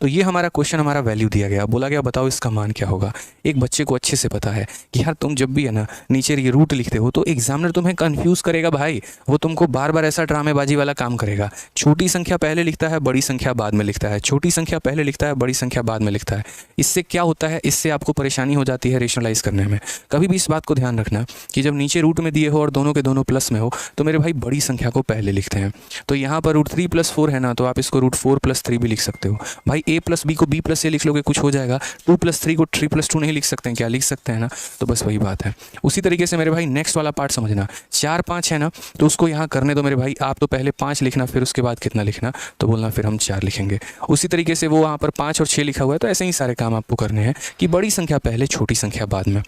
तो ये हमारा क्वेश्चन, हमारा वैल्यू दिया गया, बोला गया बताओ इसका मान क्या होगा। एक बच्चे को अच्छे से पता है कि यार तुम जब भी है ना नीचे ये रूट लिखते हो तो एग्जामिनर तुम्हें कंफ्यूज करेगा भाई, वो तुमको बार बार ऐसा ड्रामेबाजी वाला काम करेगा। छोटी संख्या पहले लिखता है, बड़ी संख्या बाद में लिखता है, छोटी संख्या पहले लिखता है, बड़ी संख्या बाद में लिखता है। इससे क्या होता है, इससे आपको परेशानी हो जाती है रेशनलाइज करने में। कभी भी इस बात को ध्यान रखना कि जब नीचे रूट में दिए हो और दोनों के दोनों प्लस में हो तो मेरे भाई बड़ी संख्या को पहले लिखते हैं। तो यहाँ पर √3+4 है ना, तो आप इसको √4+3 भी लिख सकते हो भाई। a+b को b+a लिख लोगे कुछ हो जाएगा। 2+3 को 3+2 नहीं लिख सकते हैं क्या, लिख सकते हैं ना। तो बस वही बात है। उसी तरीके से मेरे भाई नेक्स्ट वाला पार्ट समझना, 4 5 है ना, तो उसको यहाँ करने दो मेरे भाई। आप तो पहले 5 लिखना, फिर उसके बाद कितना लिखना, तो बोलना फिर हम 4 लिखेंगे। उसी तरीके से वो वहाँ पर 5 और 6 लिखा हुआ है, तो ऐसे ही सारे काम आपको करने हैं कि बड़ी संख्या पहले, छोटी संख्या बाद में।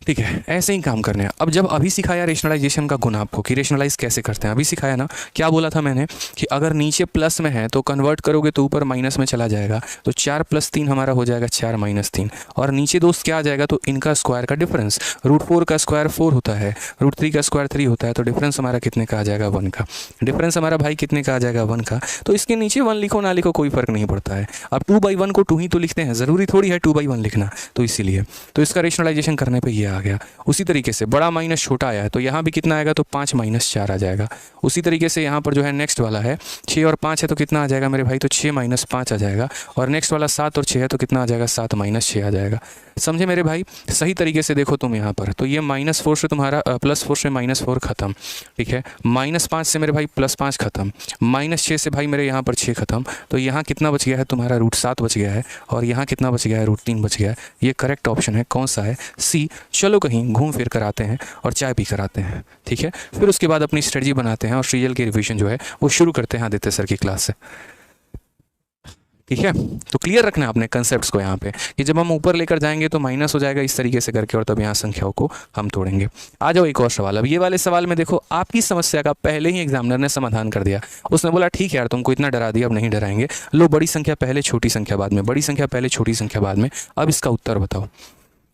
ठीक है, ऐसे ही काम करने हैं। अब जब अभी सिखाया रेशनलाइजेशन का गुण आपको कि रेशनलाइज कैसे करते हैं, अभी सिखाया ना, क्या बोला था मैंने कि अगर नीचे प्लस में है तो कन्वर्ट करोगे तो ऊपर माइनस में चला जाएगा। तो 4 + 3 हमारा हो जाएगा 4 - 3, और नीचे दोस्त क्या आ जाएगा, तो इनका स्क्वायर का डिफरेंस। √4 का स्क्वायर 4 होता है, √3 का स्क्वायर 3 होता है, तो डिफरेंस हमारा कितने का आ जाएगा, 1 का। डिफरेंस हमारा भाई कितने का आ जाएगा, 1 का। तो इसके नीचे 1 लिखो ना लिखो कोई फर्क नहीं पड़ता है। अब 2/1 को 2 ही तो लिखते हैं, ज़रूरी थोड़ी है 2/1 लिखना, तो इसीलिए तो इसका रेशनलाइजेशन करने पर ये आ गया। उसी तरीके से बड़ा माइनस छोटा आया है, तो यहाँ भी कितना आएगा, तो 5 - 4 आ जाएगा। उसी तरीके से यहाँ पर जो है नेक्स्ट वाला है 6 और 5 है, तो कितना आ जाएगा मेरे भाई, तो 6 - 5 आ जाएगा। और नेक्स्ट वाला 7 और 6 है, तो कितना आ जाएगा, 7 - 6 आ जाएगा। समझे मेरे भाई, सही तरीके से देखो तुम यहाँ पर, तो ये -4 से तुम्हारा +4 से -4 खत्म। ठीक है, -5 से मेरे भाई +5 खत्म, -6 से भाई मेरे यहाँ पर 6 खत्म। तो यहाँ कितना बच गया है तुम्हारा, √7 बच गया है, और यहाँ कितना बच गया है, √3 बच गया है। ये करेक्ट ऑप्शन है, कौन सा है, सी। चलो कहीं घूम फिर कर आते हैं और चाय पी कर आते हैं। ठीक है, फिर उसके बाद अपनी स्ट्रेटजी बनाते हैं और सीरियल की रिवीजन जो है वो शुरू करते हैं आदित्य सर की क्लास से। ठीक है, तो क्लियर रखना है अपने कंसेप्ट्स को यहाँ पे कि जब हम ऊपर लेकर जाएंगे तो माइनस हो जाएगा इस तरीके से करके, और तब यहाँ संख्याओं को हम तोड़ेंगे। आ जाओ एक और सवाल। अब ये वाले सवाल में देखो आपकी समस्या का पहले ही एग्जामिनर ने समाधान कर दिया। उसने बोला ठीक है यार तुमको इतना डरा दिया, अब नहीं डराएंगे, लो बड़ी संख्या पहले, छोटी संख्या बाद में, बड़ी संख्या पहले, छोटी संख्या बाद में। अब इसका उत्तर बताओ,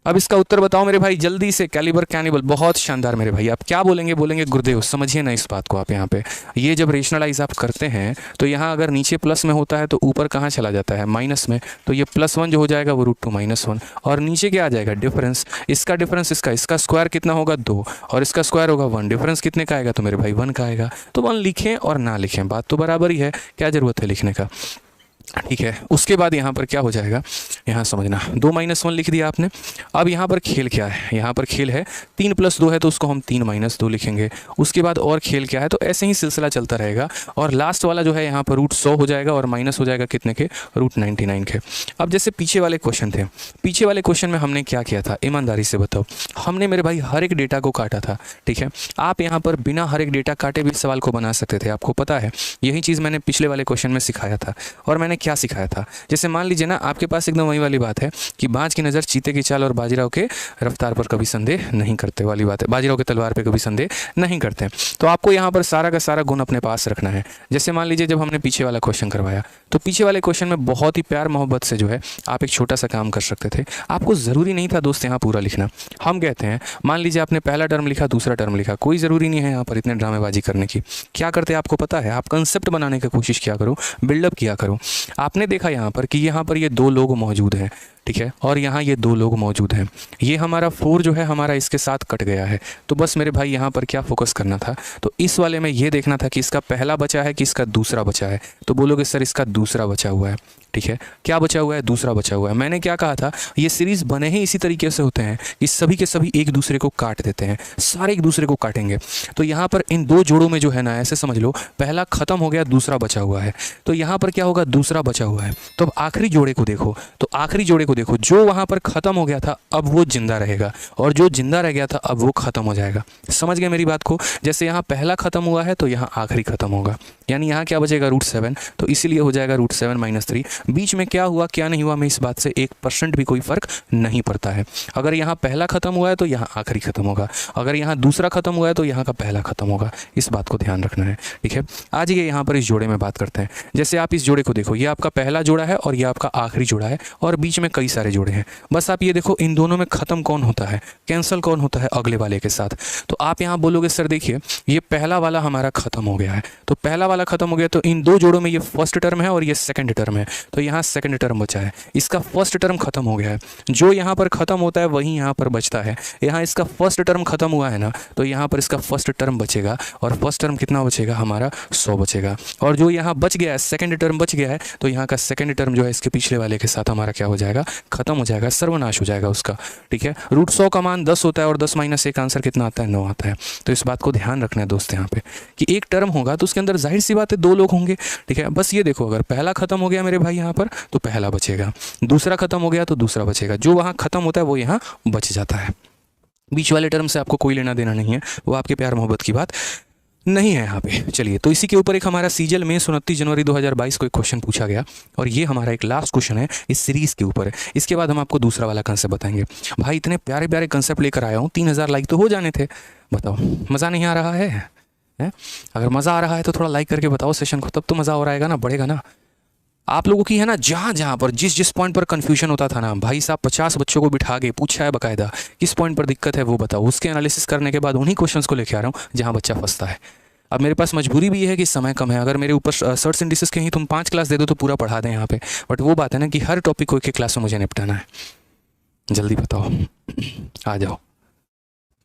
अब इसका उत्तर बताओ मेरे भाई जल्दी से। कैलिबर कैनिबल, बहुत शानदार मेरे भाई। आप क्या बोलेंगे, बोलेंगे गुरुदेव समझिए ना इस बात को आप। यहाँ पे ये जब रेशनलाइज आप करते हैं तो यहाँ अगर नीचे प्लस में होता है तो ऊपर कहाँ चला जाता है, माइनस में। तो ये +1 जो हो जाएगा वो √2 - 1, और नीचे क्या आ जाएगा, डिफरेंस। इसका डिफरेंस इसका स्क्वायर कितना होगा, 2, और इसका स्क्वायर होगा 1। डिफरेंस कितने का आएगा, तो मेरे भाई 1 का आएगा। तो 1 लिखें और ना लिखें, बात तो बराबर ही है, क्या ज़रूरत है लिखने का। ठीक है, उसके बाद यहाँ पर क्या हो जाएगा, यहाँ समझना, 2 - 1 लिख दिया आपने। अब यहाँ पर खेल क्या है, यहाँ पर खेल है 3 + 2 है, तो उसको हम 3 - 2 लिखेंगे। उसके बाद और खेल क्या है, तो ऐसे ही सिलसिला चलता रहेगा। और लास्ट वाला जो है यहाँ पर √100 हो जाएगा, और माइनस हो जाएगा कितने के, √99 के। अब जैसे पीछे वाले क्वेश्चन थे, पीछे वाले क्वेश्चन में हमने क्या किया था, ईमानदारी से बताओ। हमने मेरे भाई हर एक डेटा को काटा था। ठीक है, आप यहाँ पर बिना हर एक डेटा काटे भी सवाल को बना सकते थे, आपको पता है। यही चीज़ मैंने पिछले वाले क्वेश्चन में सिखाया था। और मैंने क्या सिखाया था, जैसे मान लीजिए ना आपके पास एकदम वही वाली बात है कि बाज की नज़र चीते की चाल और बाजीराव के रफ्तार पर कभी संदेह नहीं करते वाली बात है, बाजीराव के तलवार पे कभी संदेह नहीं करते। तो आपको यहाँ पर सारा का सारा गुण अपने पास रखना है। जैसे मान लीजिए जब हमने पीछे वाला क्वेश्चन करवाया, तो पीछे वाले क्वेश्चन में बहुत ही प्यार मोहब्बत से जो है आप एक छोटा सा काम कर सकते थे। आपको ज़रूरी नहीं था दोस्त यहाँ पूरा लिखना। हम कहते हैं मान लीजिए आपने पहला टर्म लिखा, दूसरा टर्म लिखा, कोई ज़रूरी नहीं है यहाँ पर इतने ड्रामेबाजी करने की। क्या करते आपको पता है, आप कंसेप्ट बनाने की कोशिश किया करो, बिल्डअप किया करो। आपने देखा यहाँ पर कि यहाँ पर ये 2 लोग मौजूद हैं, ठीक है, और यहाँ ये 2 लोग मौजूद हैं। ये हमारा 4 जो है हमारा इसके साथ कट गया है। तो बस मेरे भाई यहाँ पर क्या फोकस करना था, तो इस वाले में ये देखना था कि इसका पहला बचा है कि इसका दूसरा बचा है। तो बोलोगे सर इसका दूसरा बचा हुआ है। ठीक है, क्या बचा हुआ है, दूसरा बचा हुआ है। मैंने क्या कहा था, ये सीरीज़ बने ही इसी तरीके से होते हैं कि सभी के सभी एक दूसरे को काट देते हैं, सारे एक दूसरे को काटेंगे। तो यहाँ पर इन 2 जोड़ों में जो है ना, ऐसे समझ लो पहला खत्म हो गया, दूसरा बचा हुआ है। तो यहाँ पर क्या होगा, दूसरा बचा हुआ है। तो अब आखिरी जोड़े को देखो, तो आखिरी जोड़े को देखो, जो वहाँ पर ख़त्म हो गया था अब वो जिंदा रहेगा, और जो जिंदा रह गया था अब वो ख़त्म हो जाएगा। समझ गए मेरी बात को। जैसे यहाँ पहला ख़त्म हुआ है तो यहाँ आखिरी ख़त्म होगा, यानी यहाँ क्या बचेगा, √7, तो इसीलिए हो जाएगा √7 - 3। बीच में क्या हुआ क्या नहीं हुआ में इस बात से 1% भी कोई फ़र्क नहीं पड़ता है। अगर यहाँ पहला ख़त्म हुआ है तो यहाँ आखिरी ख़त्म होगा, अगर यहाँ दूसरा ख़त्म हुआ है तो यहाँ का पहला ख़त्म होगा। इस बात को ध्यान रखना है। ठीक है, आज ये यहाँ पर इस जोड़े में बात करते हैं। जैसे आप इस जोड़े को देखो, ये आपका पहला जोड़ा है और ये आपका आखिरी जोड़ा है, और बीच में कई सारे जोड़े हैं। बस आप ये देखो इन दोनों में ख़त्म कौन होता है, कैंसिल कौन होता है अगले वाले के साथ। तो आप यहाँ बोलोगे सर देखिए ये पहला वाला हमारा ख़त्म हो गया है, तो पहला वाला खत्म हो गया, तो इन दो जोड़ों में ये फर्स्ट टर्म है और ये सेकंड टर्म है, तो यहाँ सेकंड टर्म बचा है। इसका फर्स्ट टर्म खत्म हो गया है, जो यहाँ पर खत्म होता है वही यहाँ पर बचता है। यहाँ इसका फर्स्ट टर्म खत्म हुआ है ना, तो यहाँ पर इसका फर्स्ट टर्म बचेगा, और फर्स्ट टर्म कितना बचेगा हमारा 100 बचेगा। और जो यहाँ बच गया है सेकंड टर्म बच गया है, तो यहाँ का सेकंड टर्म जो है इसके पिछले वाले के साथ हमारा क्या हो जाएगा, खत्म हो जाएगा, सर्वनाश हो जाएगा उसका। ठीक है, रूट 100 का मान 10 होता है और 10 - 1 आंसर कितना आता है, 9 आता है। तो इस बात को ध्यान रखना है दोस्त यहाँ पे कि एक टर्म होगा तो उसके अंदर जाहिर सी बात है 2 लोग होंगे। ठीक है, बस ये देखो, अगर पहला खत्म हो गया मेरे भाई यहाँ पर, तो पहला बचेगा, दूसरा खत्म हो गया तो दूसरा बचेगा, जो वहाँ खत्म होता है वो यहाँ बच जाता है। बीच वाले टर्म से आपको कोई लेना देना नहीं है, वो आपके प्यार मोहब्बत की बात नहीं है यहाँ पे। चलिए, तो इसी के ऊपर एक हमारा सीजल में 29 जनवरी 2022 को एक क्वेश्चन पूछा गया, और ये हमारा एक लास्ट क्वेश्चन है इस सीरीज़ के ऊपर है। इसके बाद हम आपको दूसरा वाला कंसेप्ट बताएंगे। भाई इतने प्यारे प्यारे कंसेप्ट लेकर आया हूँ, 3000 लाइक तो हो जाने थे। बताओ मज़ा नहीं आ रहा है? अगर मज़ा आ रहा है तो थोड़ा लाइक करके बताओ सेशन को, तब तो मज़ा हो रहेगा ना, बढ़ेगा ना। आप लोगों की है ना, जहाँ पर जिस पॉइंट पर कन्फ्यूजन होता था ना भाई साहब, 50 बच्चों को बिठा के पूछा है बाकायदा, किस पॉइंट पर दिक्कत है वो बताओ। उसके एनालिसिस करने के बाद उन्हीं क्वेश्चंस को लेके आ रहा हूँ जहाँ बच्चा फंसता है। अब मेरे पास मजबूरी भी है कि समय कम है, अगर मेरे ऊपर सर्च इंडिसेस के ही तुम 5 क्लास दे दो तो पूरा पढ़ा दें यहाँ पे, बट वो बात है ना कि हर टॉपिक को एक एक क्लास में मुझे निपटाना है। जल्दी बताओ, आ जाओ।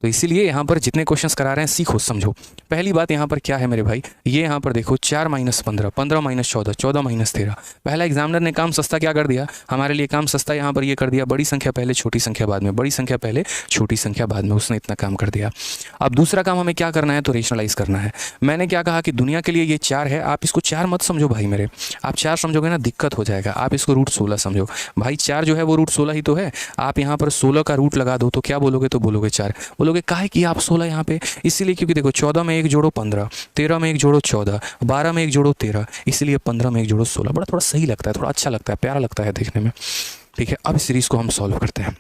तो इसीलिए यहाँ पर जितने क्वेश्चंस करा रहे हैं सीखो समझो। पहली बात यहाँ पर क्या है मेरे भाई, ये यहाँ पर देखो 4 - 15, 15 - 14, 14 - 13। पहला एग्जामिनर ने काम सस्ता क्या कर दिया हमारे लिए, काम सस्ता यहाँ पर ये कर दिया, बड़ी संख्या पहले छोटी संख्या बाद में, बड़ी संख्या पहले छोटी संख्या बाद में, उसने इतना काम कर दिया। अब दूसरा काम हमें क्या करना है, तो रेशनलाइज करना है। मैंने क्या कहा कि दुनिया के लिए ये 4 है, आप इसको 4 मत समझो भाई मेरे, आप 4 समझोगे ना दिक्कत हो जाएगा। आप इसको रूट 16 समझो भाई, 4 जो है वो रूट 16 ही तो है। आप यहाँ पर 16 का रूट लगा दो तो क्या बोलोगे, तो बोलोगे 4। बोलोगे काहे कि आप 16 यहाँ पे, इसीलिए क्योंकि देखो 14 में 1 जोड़ो 15, 13 में 1 जोड़ो 14, 12 में 1 जोड़ो 13, इसलिए 15 में 1 जोड़ो 16। बड़ा थोड़ा सही लगता है, थोड़ा अच्छा लगता है, प्यारा लगता है देखने में। ठीक है, अब इस सीरीज़ को हम सॉल्व करते हैं।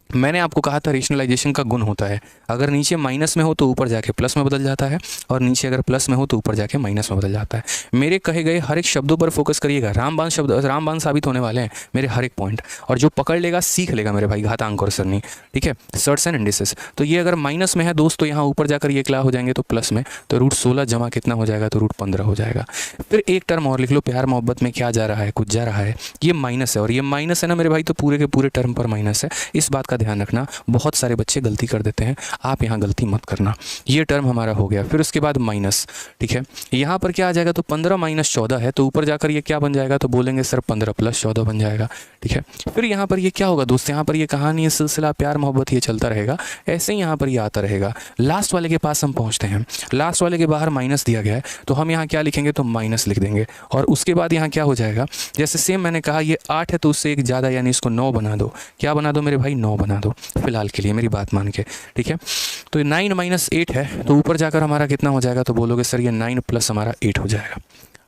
मैंने आपको कहा था रेशनलाइजेशन का गुण होता है, अगर नीचे माइनस में हो तो ऊपर जाके प्लस में बदल जाता है, और नीचे अगर प्लस में हो तो ऊपर जाके माइनस में बदल जाता है। मेरे कहे गए हर एक शब्दों पर फोकस करिएगा, रामबाण शब्द रामबाण साबित होने वाले हैं मेरे हर एक पॉइंट, और जो पकड़ लेगा सीख लेगा मेरे भाई, घातांक और सरनी। ठीक है, सर्ट्स एंड इंडिसेस। तो ये अगर माइनस में है दोस्त, तो यहाँ ऊपर जाकर ये क्या हो जाएंगे, तो प्लस में, तो रूट 16 जमा कितना हो जाएगा, तो रूट 15 हो जाएगा। फिर एक टर्म और लिख लो, प्यार मोहब्बत में क्या जा रहा है, कुछ जा रहा है, ये माइनस है, और ये माइनस है ना मेरे भाई, तो पूरे के पूरे टर्म पर माइनस है। इस बात का ध्यान रखना, बहुत सारे बच्चे गलती कर देते हैं, आप यहाँ गलती मत करना। ये टर्म हमारा हो गया, फिर उसके बाद माइनस। ठीक है, यहाँ पर क्या आ जाएगा, तो 15 - 14 है, तो ऊपर जाकर ये क्या बन जाएगा, तो बोलेंगे सर 15 + 14 बन जाएगा। ठीक है, फिर यहाँ पर ये क्या होगा दोस्त, यहाँ पर ये कहानी, सिलसिला प्यार मोहब्बत ये चलता रहेगा, ऐसे ही यहाँ पर ये आता रहेगा। लास्ट वाले के पास हम पहुँचते हैं, लास्ट वाले के बाहर माइनस दिया गया है, तो हम यहाँ क्या लिखेंगे, तो माइनस लिख देंगे। और उसके बाद यहाँ क्या हो जाएगा, जैसे सेम मैंने कहा ये 8 है तो उससे एक ज़्यादा, यानी इसको 9 बना दो। क्या बना दो मेरे भाई, 9 बना दो फिलहाल के लिए, मेरी बात मान के। ठीक है, तो 9 - 8 है, तो ऊपर जाकर हमारा कितना हो जाएगा, तो बोलोगे सर ये 9 प्लस हमारा 8 हो जाएगा।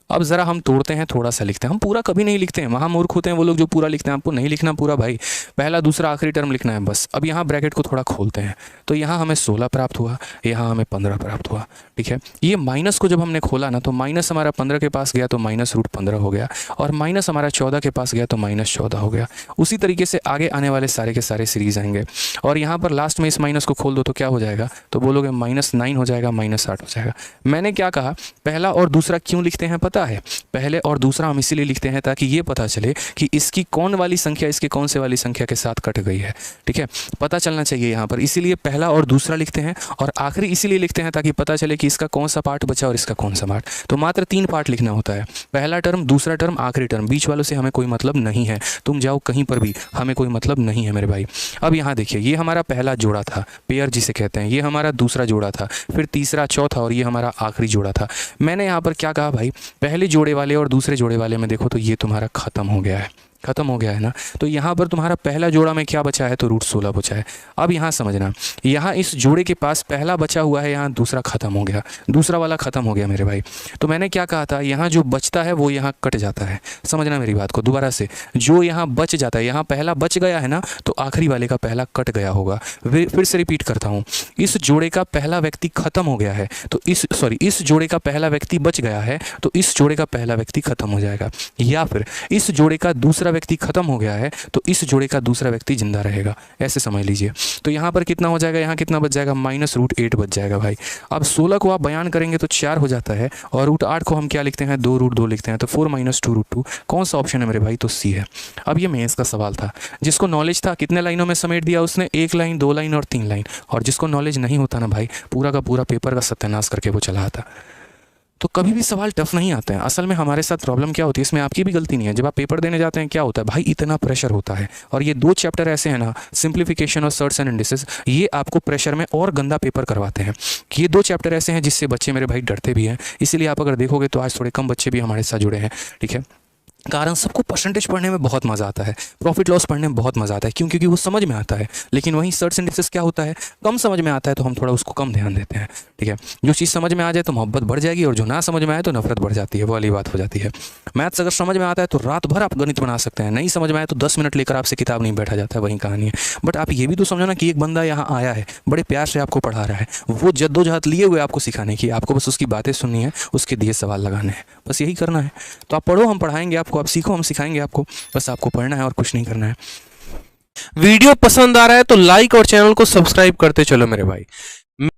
अब ज़रा हम तोड़ते हैं, थोड़ा सा लिखते हैं, हम पूरा कभी नहीं लिखते हैं, महामूर्ख होते हैं वो लोग जो पूरा लिखते हैं। आपको नहीं लिखना पूरा भाई, पहला दूसरा आखिरी टर्म लिखना है बस। अब यहाँ ब्रैकेट को थोड़ा खोलते हैं, तो यहाँ हमें 16 प्राप्त हुआ, यहाँ हमें 15 प्राप्त हुआ। ठीक है, ये माइनस को जब हमने खोला ना, तो माइनस हमारा 15 के पास गया तो माइनस रूट 15 हो गया, और माइनस हमारा 14 के पास गया तो माइनस 14 हो गया। उसी तरीके से आगे आने वाले सारे के सारे सीरीज आएंगे, और यहाँ पर लास्ट में इस माइनस को खोल दो तो क्या हो जाएगा, तो बोलोगे -9 हो जाएगा, -8 हो जाएगा। मैंने क्या कहा, पहला और दूसरा क्यों लिखते हैं पता है, पहले और दूसरा हम इसीलिए लिखते हैं ताकि ये पता चले कि इसकी कौन वाली संख्या इसके कौन से वाली संख्या के साथ कट गई है। ठीक है, पता चलना चाहिए यहाँ पर, इसीलिए पहला और दूसरा लिखते हैं, और आखिरी इसीलिए लिखते हैं ताकि पता चले कि इसका कौन सा पार्ट बचा और इसका कौन सा पार्ट। तो मात्र 3 पार्ट लिखना होता है, पहला टर्म, दूसरा टर्म, आखिरी टर्म। बीच वालों से हमें कोई मतलब नहीं है, तुम जाओ कहीं पर भी, हमें कोई मतलब नहीं है मेरे भाई। अब यहाँ देखिए, ये हमारा पहला जोड़ा था, पेयर जिसे कहते हैं, ये हमारा दूसरा जोड़ा था, फिर तीसरा, चौथा, और ये हमारा आखिरी जोड़ा था। मैंने यहाँ पर क्या कहा भाई, पहले जोड़े वाले और दूसरे जोड़े वाले में देखो तो ये तुम्हारा खत्म हो गया है, खत्म हो गया है ना। तो यहाँ पर तुम्हारा पहला जोड़ा में क्या बचा है, तो रूट 16 बचा है। अब यहाँ समझना, यहाँ इस जोड़े के पास पहला बचा हुआ है, यहाँ दूसरा खत्म हो गया, दूसरा वाला खत्म हो गया मेरे भाई। तो मैंने क्या कहा था, यहाँ जो बचता है वो यहाँ कट जाता है। समझना मेरी बात को दोबारा से, जो यहाँ बच जाता है, यहाँ पहला बच गया है ना, तो आखिरी वाले का पहला कट गया होगा। फिर से रिपीट करता हूँ, इस जोड़े का पहला व्यक्ति खत्म हो गया है, तो इस जोड़े का पहला व्यक्ति बच गया है, तो इस जोड़े का पहला व्यक्ति खत्म हो जाएगा। या फिर इस जोड़े का दूसरा व्यक्ति खत्म हो गया है तो इस जोड़े का दूसरा व्यक्ति जिंदा रहेगा, ऐसे समझ लीजिए। तो यहाँ पर कितना हो जाएगा, यहाँ कितना बच जाएगा, -√8 बच जाएगा भाई। अब 16 को आप बयान करेंगे तो 4 हो जाता है, और √8 को हम क्या लिखते हैं, 2√2 लिखते हैं, तो 4 - 2√2 कौन सा ऑप्शन है मेरे भाई, तो सी है। अब ये मेंस का सवाल था, जिसको नॉलेज था कितने लाइनों में समेट दिया उसने, 1 लाइन, 2 लाइन और 3 लाइन, और जिसको नॉलेज नहीं होता ना भाई, पूरा का पूरा पेपर का सत्यानाश करके वो चला आता। तो कभी भी सवाल टफ नहीं आते हैं। असल में हमारे साथ प्रॉब्लम क्या होती है, इसमें आपकी भी गलती नहीं है, जब आप पेपर देने जाते हैं क्या होता है भाई, इतना प्रेशर होता है, और ये 2 चैप्टर ऐसे हैं ना, सिंप्लीफिकेशन और सर्ट्स एंड इंडिसेस, ये आपको प्रेशर में और गंदा पेपर करवाते हैं। ये 2 चैप्टर ऐसे हैं जिससे बच्चे मेरे भाई डरते भी हैं, इसीलिए आप अगर देखोगे तो आज थोड़े कम बच्चे भी हमारे साथ जुड़े हैं, ठीक है। कारण सबको परसेंटेज पढ़ने में बहुत मज़ा आता है, प्रॉफिट लॉस पढ़ने में बहुत मज़ा आता है, क्यों, क्योंकि वो समझ में आता है। लेकिन वहीं सर्ट्स इंडिसेस क्या होता है, कम समझ में आता है तो हम थोड़ा उसको कम ध्यान देते हैं, ठीक है। जो चीज़ समझ में आ जाए तो मोहब्बत बढ़ जाएगी, और जो ना समझ में आए तो नफरत बढ़ जाती है, वो वाली बात हो जाती है। मैथ्स अगर समझ में आता है तो रात भर आप गणित बना सकते हैं, नहीं समझ में आए तो 10 मिनट लेकर आपसे किताब नहीं बैठा जाता है, वही कहानी है। बट आप ये भी तो समझो ना कि एक बंदा यहाँ आया है, बड़े प्यार से आपको पढ़ा रहा है, वो जद्दोजहद लिए हुए आपको सिखाने की, आपको बस उसकी बातें सुननी है, उसके दिए सवाल लगाने हैं, बस यही करना है। तो आप पढ़ो, हम पढ़ाएंगे आपको, आप सीखो, हम सिखाएंगे आपको, बस आपको पढ़ना है और कुछ नहीं करना है। वीडियो पसंद आ रहा है तो लाइक और चैनल को सब्सक्राइब करते चलो मेरे भाई।